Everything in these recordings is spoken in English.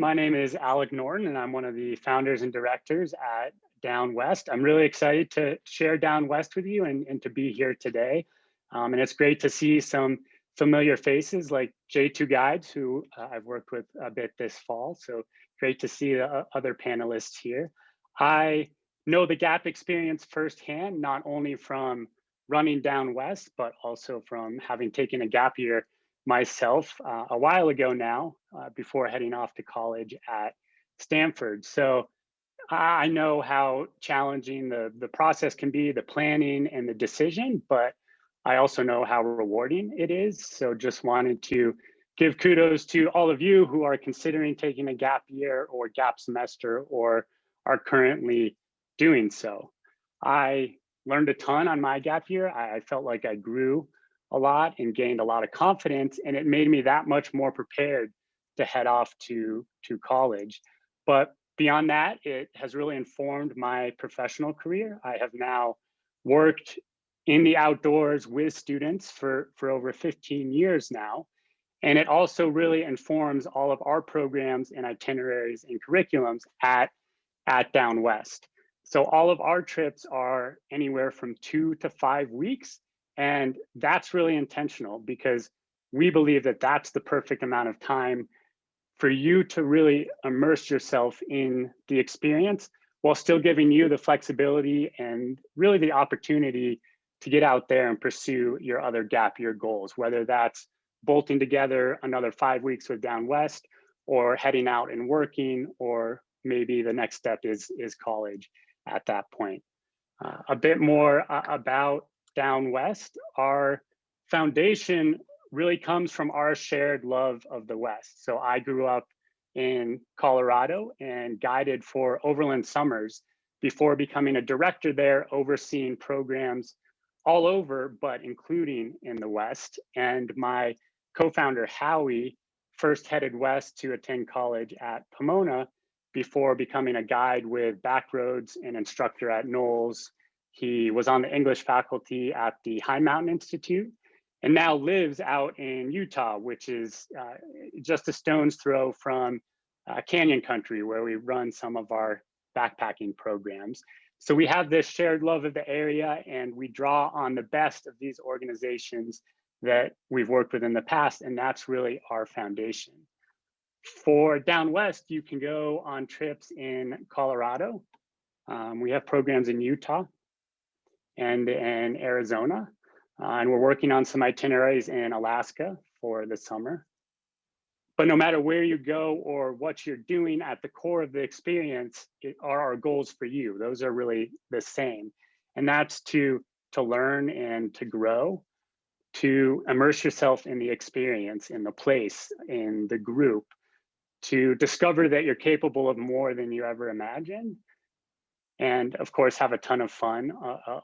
my name is Alec Norton, and I'm one of the founders and directors at Downwest. I'm really excited to share Downwest with you and to be here today. And it's great to see some familiar faces like J2 Guides, who I've worked with a bit this fall. So great to see the other panelists here. I know the GAP experience firsthand, not only from running Downwest, but also from having taken a gap year myself a while ago now, before heading off to college at Stanford. So I know how challenging the process can be, the planning and the decision, but I also know how rewarding it is. So just wanted to give kudos to all of you who are considering taking a gap year or gap semester or are currently doing so. I learned a ton on my gap year. I felt like I grew a lot and gained a lot of confidence, and it made me that much more prepared to head off to college. But beyond that, it has really informed my professional career. I have now worked in the outdoors with students for over 15 years now. And it also really informs all of our programs and itineraries and curriculums at Downwest. So all of our trips are anywhere from 2 to 5 weeks. And that's really intentional because we believe that that's the perfect amount of time for you to really immerse yourself in the experience while still giving you the flexibility and really the opportunity to get out there and pursue your other gap year goals, whether that's bolting together another 5 weeks with Downwest or heading out and working, or maybe the next step is college at that point. A bit more about Downwest. Our foundation really comes from our shared love of the West. So I grew up in Colorado and guided for Overland Summers before becoming a director there, overseeing programs all over, but including in the West. And my co-founder, Howie, first headed west to attend college at Pomona before becoming a guide with Backroads and instructor at Knowles. He was on the English faculty at the High Mountain Institute and now lives out in Utah, which is just a stone's throw from Canyon Country, where we run some of our backpacking programs. So we have this shared love of the area, and we draw on the best of these organizations that we've worked with in the past, and that's really our foundation. For Downwest, you can go on trips in Colorado. We have programs in Utah and in Arizona, and we're working on some itineraries in Alaska for the summer. But no matter where you go or what you're doing, at the core of the experience are our goals for you. Those are really the same. And that's to learn and to grow, to immerse yourself in the experience, in the place, in the group, to discover that you're capable of more than you ever imagined, and of course, have a ton of fun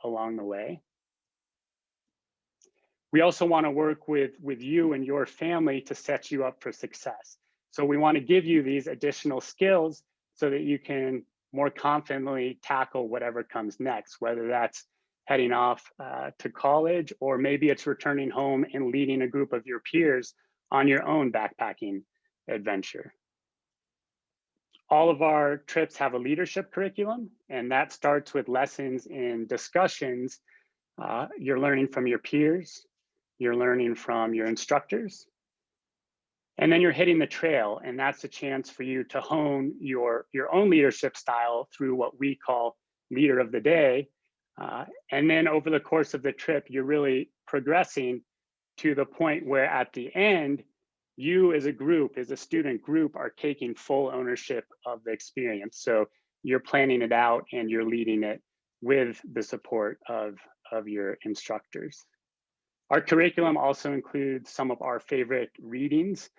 along the way. We also want to work with you and your family to set you up for success. So we want to give you these additional skills so that you can more confidently tackle whatever comes next, whether that's heading off to college, or maybe it's returning home and leading a group of your peers on your own backpacking adventure. All of our trips have a leadership curriculum, and that starts with lessons in discussions. You're learning from your peers, you're learning from your instructors, and then you're hitting the trail, and that's a chance for you to hone your own leadership style through what we call leader of the day. And then over the course of the trip, you're really progressing to the point where at the end, you as a group, as a student group, are taking full ownership of the experience. So you're planning it out and you're leading it with the support of your instructors. Our curriculum also includes some of our favorite readings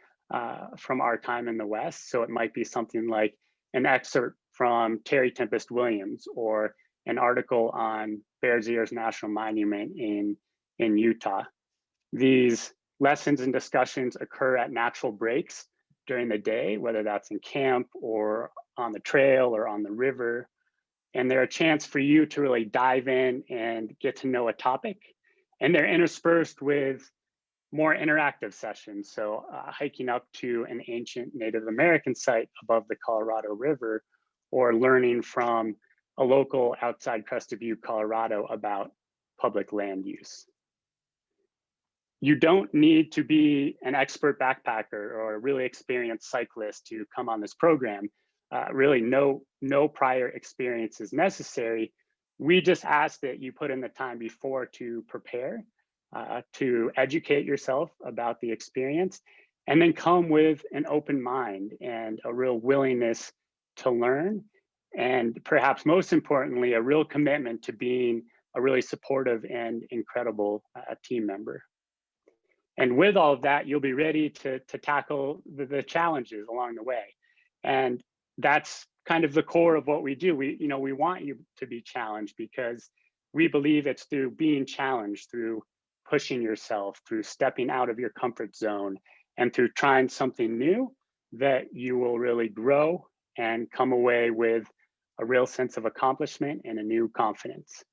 from our time in the West. So it might be something like an excerpt from Terry Tempest Williams, or an article on Bears Ears National Monument in Utah. These lessons and discussions occur at natural breaks during the day, whether that's in camp or on the trail or on the river. And they're a chance for you to really dive in and get to know a topic. And they're interspersed with more interactive sessions. So hiking up to an ancient Native American site above the Colorado River, or learning from a local outside Crested Butte, Colorado about public land use. You don't need to be an expert backpacker or a really experienced cyclist to come on this program. Really, no prior experience is necessary. We just ask that you put in the time before to prepare, to educate yourself about the experience, and then come with an open mind and a real willingness to learn. And perhaps most importantly, a real commitment to being a really supportive and incredible team member. And with all of that, you'll be ready to tackle the challenges along the way. And that's kind of the core of what we do. We want you to be challenged because we believe it's through being challenged, through pushing yourself, through stepping out of your comfort zone, and through trying something new, that you will really grow and come away with a real sense of accomplishment and a new confidence.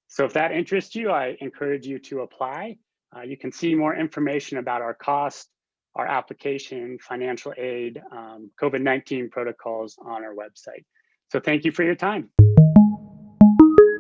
So if that interests you, I encourage you to apply. You can see more information about our cost, our application, financial aid, COVID-19 protocols on our website. So thank you for your time.